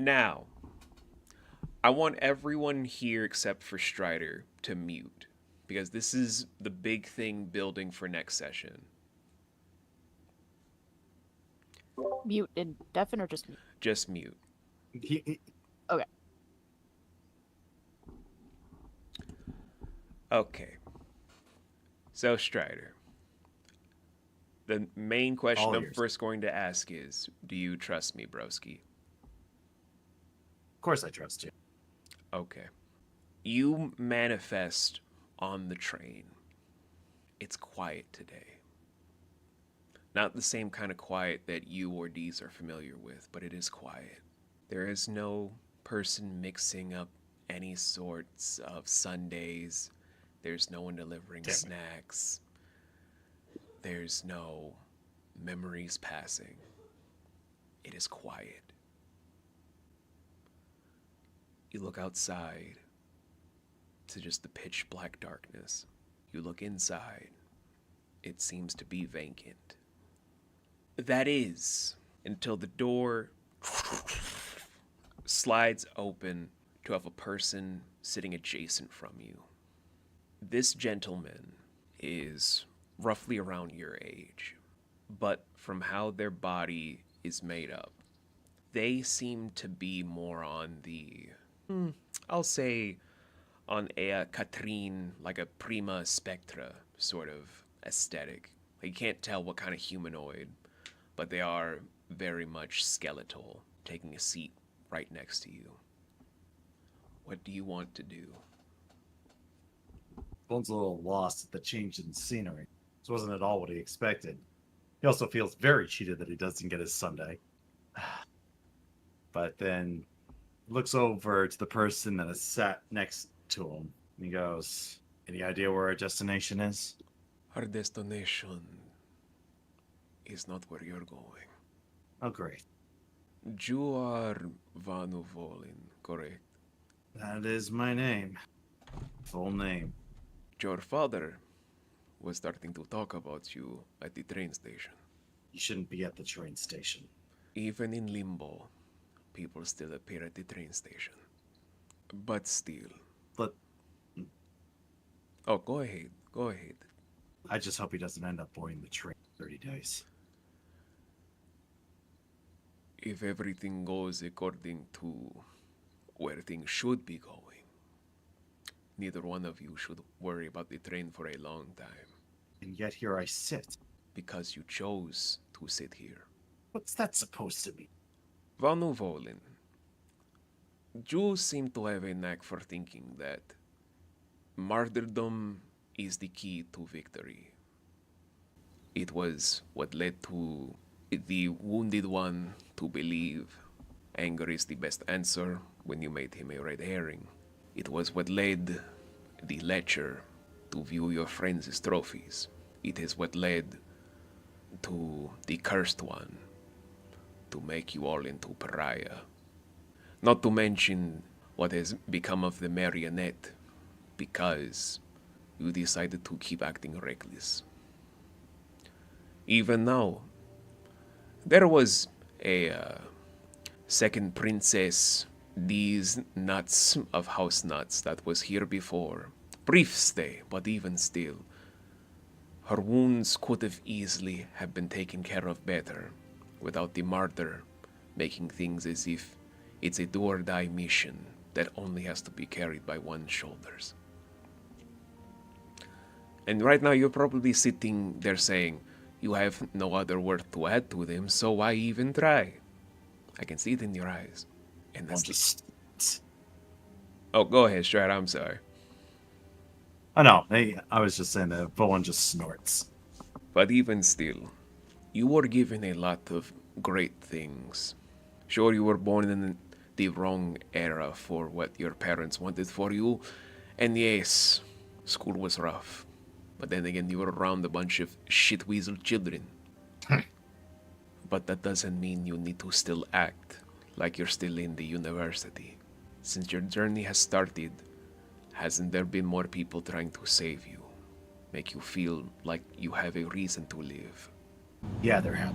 Now, I want everyone here except for Strider to mute, because this is the big thing building for next session. Mute indefinite or just mute? Just mute. Okay. Okay. So, Strider, the main question I'm first going to ask is, do you trust me, broski? Of course I trust you. Okay. You manifest on the train. It's quiet today. Not the same kind of quiet that you or Dees are familiar with, but it is quiet. There is no person mixing up any sorts of sundaes. There's no one delivering snacks. There's no memories passing. It is quiet. You look outside to just the pitch black darkness. You look inside. It seems to be vacant. That is, until the door slides open to have a person sitting adjacent from you. This gentleman is roughly around your age, but from how their body is made up, they seem to be more on the, I'll say, on a Katrine, like a Prima Spectra sort of aesthetic. You can't tell what kind of humanoid, but they are very much skeletal, taking a seat right next to you. What do you want to do? Bones a little lost at the change in scenery. This wasn't at all what he expected. He also feels very cheated that he doesn't get his Sunday. But then looks over to the person that is sat next to him, and he goes, "Any idea where our destination is?" Our destination is not where you're going. Oh, great. You are Vanu'Volin, correct? That is my name. Full name. Your father was starting to talk about you at the train station. You shouldn't be at the train station. Even in limbo, people still appear at the train station. But still. But oh, go ahead. Go ahead. I just hope he doesn't end up boarding the train in 30 days. If everything goes according to where things should be going, neither one of you should worry about the train for a long time. And yet here I sit. Because you chose to sit here. What's that supposed to mean? Vanu'Volin, you seem to have a knack for thinking that martyrdom is the key to victory. It was what led to the wounded one to believe anger is the best answer when you made him a red herring. It was what led the lecher to view your friends as trophies. It is what led to the cursed one to make you all into pariah. Not to mention what has become of the marionette because you decided to keep acting reckless. Even now, there was a second princess, these nuts of house nuts, that was here before. Brief stay, but even still. Her wounds could have easily have been taken care of better without the martyr making things as if it's a do-or-die mission that only has to be carried by one's shoulders. And right now you're probably sitting there saying, you have no other word to add to them, so why even try? I can see it in your eyes. And that's oh, go ahead, Strad, I'm sorry. Oh no, I was just saying that Volin just snorts. But even still, you were given a lot of great things. Sure, you were born in the wrong era for what your parents wanted for you, and yes, school was rough. But then again, you were around a bunch of shitweasel children. But that doesn't mean you need to still act like you're still in the university. Since your journey has started, hasn't there been more people trying to save you? Make you feel like you have a reason to live? Yeah, there have.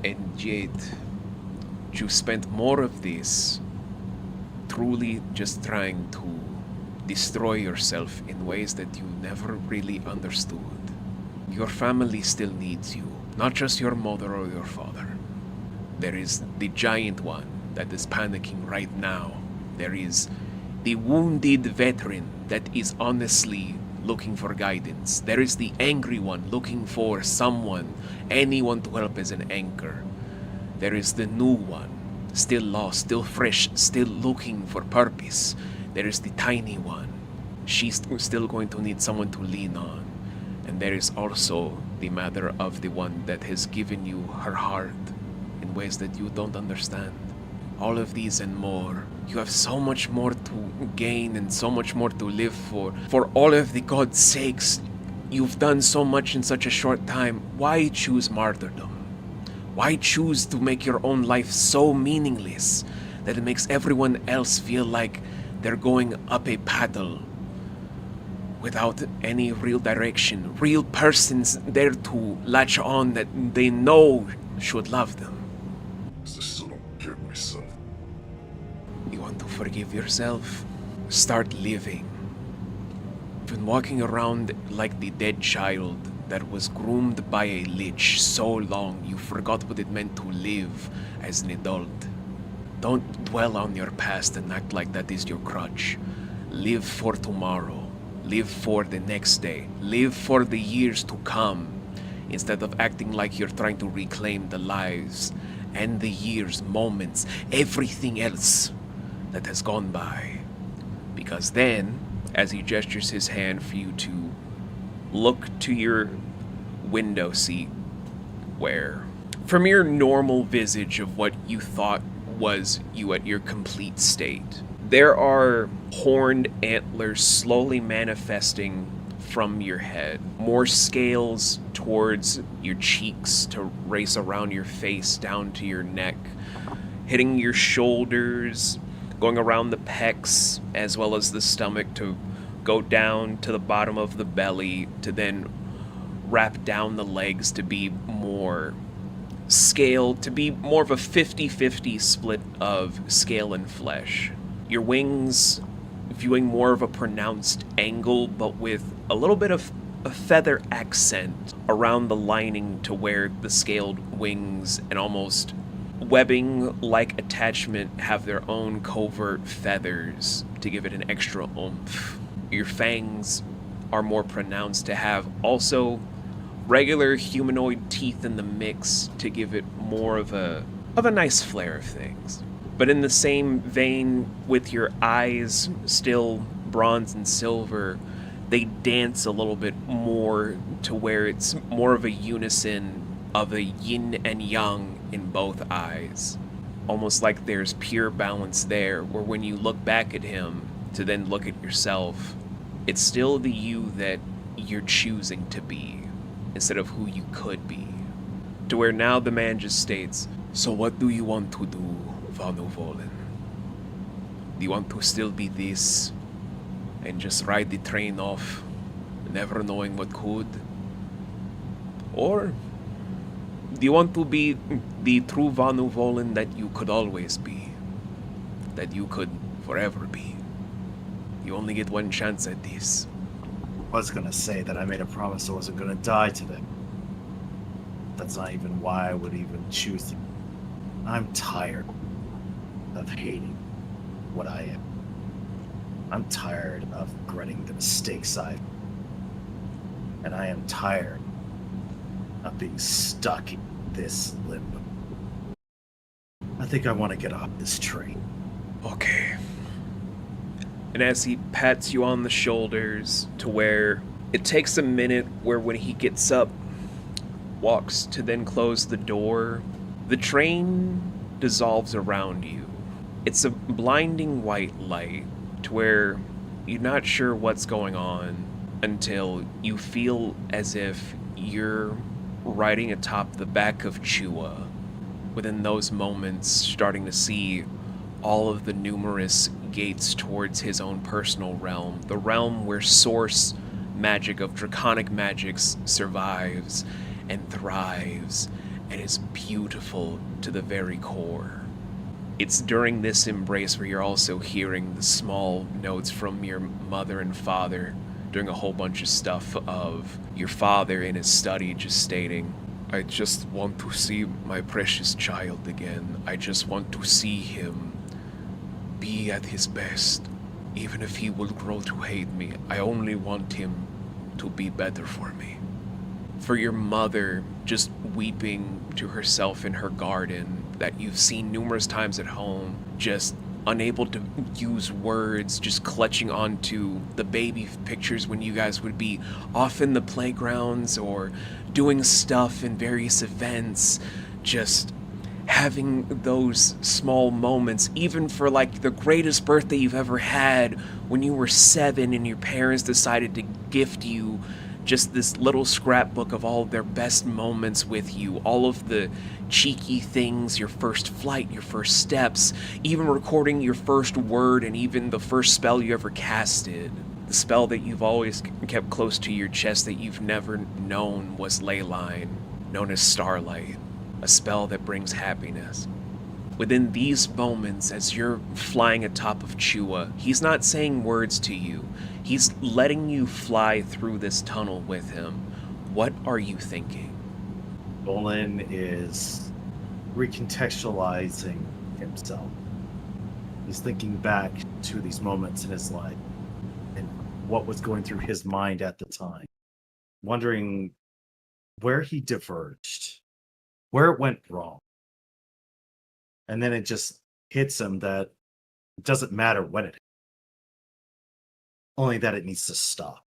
And yet, but you spent more of this truly just trying to destroy yourself in ways that you never really understood. Your family still needs you, not just your mother or your father. There is the giant one that is panicking right now. There is the wounded veteran that is honestly looking for guidance. There is the angry one looking for someone, anyone to help as an anchor. There is the new one, still lost, still fresh, still looking for purpose. There is the tiny one. She's still going to need someone to lean on. And there is also the matter of the one that has given you her heart in ways that you don't understand. All of these and more. You have so much more to gain and so much more to live for. For all of the God's sakes, you've done so much in such a short time. Why choose martyrdom? Why choose to make your own life so meaningless that it makes everyone else feel like they're going up a paddle without any real direction, real persons there to latch on that they know should love them? I still don't get myself. You want to forgive yourself? Start living. You've been walking around like the dead child that was groomed by a lich so long you forgot what it meant to live as an adult. Don't dwell on your past and act like that is your crutch. Live for tomorrow. Live for the next day. Live for the years to come, instead of acting like you're trying to reclaim the lives and the years, moments, everything else that has gone by. Because then, as he gestures his hand for you to look to your window seat, where, from your normal visage of what you thought was you at your complete state, there are horned antlers slowly manifesting from your head. More scales towards your cheeks to race around your face down to your neck, hitting your shoulders, going around the pecs as well as the stomach to go down to the bottom of the belly to then wrap down the legs to be more scale, to be more of a 50-50 split of scale and flesh. Your wings viewing more of a pronounced angle, but with a little bit of a feather accent around the lining to where the scaled wings and almost webbing-like attachment have their own covert feathers to give it an extra oomph. Your fangs are more pronounced to have also regular humanoid teeth in the mix to give it more of a nice flair of things. But in the same vein, with your eyes still bronze and silver, they dance a little bit more to where it's more of a unison of a yin and yang in both eyes. Almost like there's pure balance there, where when you look back at him to then look at yourself, it's still the you that you're choosing to be, instead of who you could be. To where now the man just states, "So what do you want to do, Vanu'Volin? Do you want to still be this, and just ride the train off, never knowing what could? Or do you want to be the true Vanu'Volin that you could always be, that you could forever be? You only get one chance at this." I was gonna say that I made a promise I wasn't gonna die today. That's not even why I would even choose to. I'm tired of hating what I am. I'm tired of regretting the mistakes I've. And I am tired of being stuck in this limbo. I think I want to get off this train. Okay. And as he pats you on the shoulders to where it takes a minute, where when he gets up, walks to then close the door, the train dissolves around you. It's a blinding white light to where you're not sure what's going on until you feel as if you're riding atop the back of Chua. Within those moments, starting to see all of the numerous gates towards his own personal realm, the realm where source magic of draconic magics survives and thrives and is beautiful to the very core. It's during this embrace where you're also hearing the small notes from your mother and father doing a whole bunch of stuff of your father in his study just stating, I just want to see my precious child again. I just want to see him be at his best. Even if he will grow to hate me, I only want him to be better for me. For your mother just weeping to herself in her garden that you've seen numerous times at home, just unable to use words, just clutching onto the baby pictures when you guys would be off in the playgrounds or doing stuff in various events, just having those small moments, even for like the greatest birthday you've ever had when you were 7 and your parents decided to gift you just this little scrapbook of all of their best moments with you, all of the cheeky things, your first flight, your first steps, even recording your first word and even the first spell you ever casted. The spell that you've always kept close to your chest that you've never known was Leyline, known as Starlight, a spell that brings happiness. Within these moments, as you're flying atop of Chua, he's not saying words to you. He's letting you fly through this tunnel with him. What are you thinking? Volin is recontextualizing himself. He's thinking back to these moments in his life and what was going through his mind at the time, wondering where he diverged, where it went wrong. And then it just hits him that it doesn't matter when it hits, only that it needs to stop.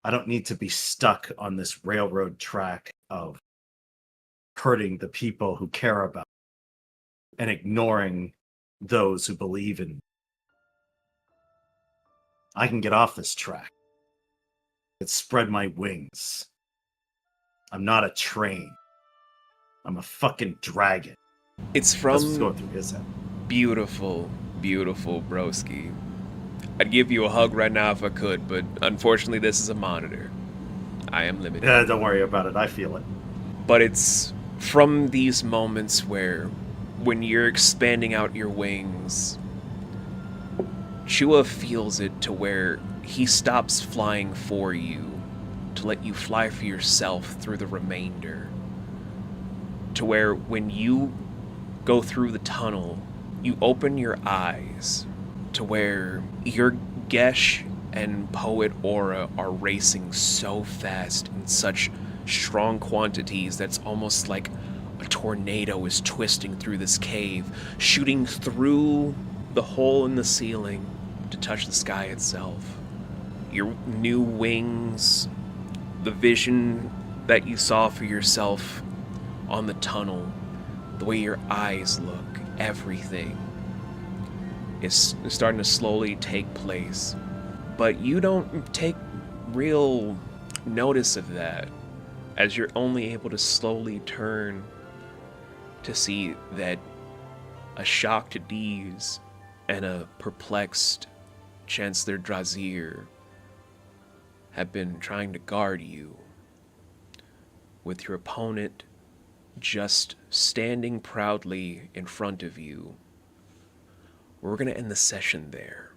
I don't need to be stuck on this railroad track of hurting the people who care about me and ignoring those who believe in me. I can get off this track. It's spread my wings. I'm not a train. I'm a fucking dragon. It's That's what's from going through his head. beautiful, beautiful broski. I'd give you a hug right now if I could, but unfortunately this is a monitor. I am limited. Yeah, don't worry about it. I feel it. But it's from these moments where, when you're expanding out your wings, Chua feels it to where he stops flying for you to let you fly for yourself through the remainder. To where when you go through the tunnel, you open your eyes to where your Gesh and Poet aura are racing so fast in such strong quantities that's almost like a tornado is twisting through this cave, shooting through the hole in the ceiling to touch the sky itself. Your new wings, the vision that you saw for yourself on the tunnel, the way your eyes look, everything is starting to slowly take place. But you don't take real notice of that, as you're only able to slowly turn to see that a shocked Dees and a perplexed Chancellor Drazir have been trying to guard you, with your opponent just standing proudly in front of you. We're going to end the session there.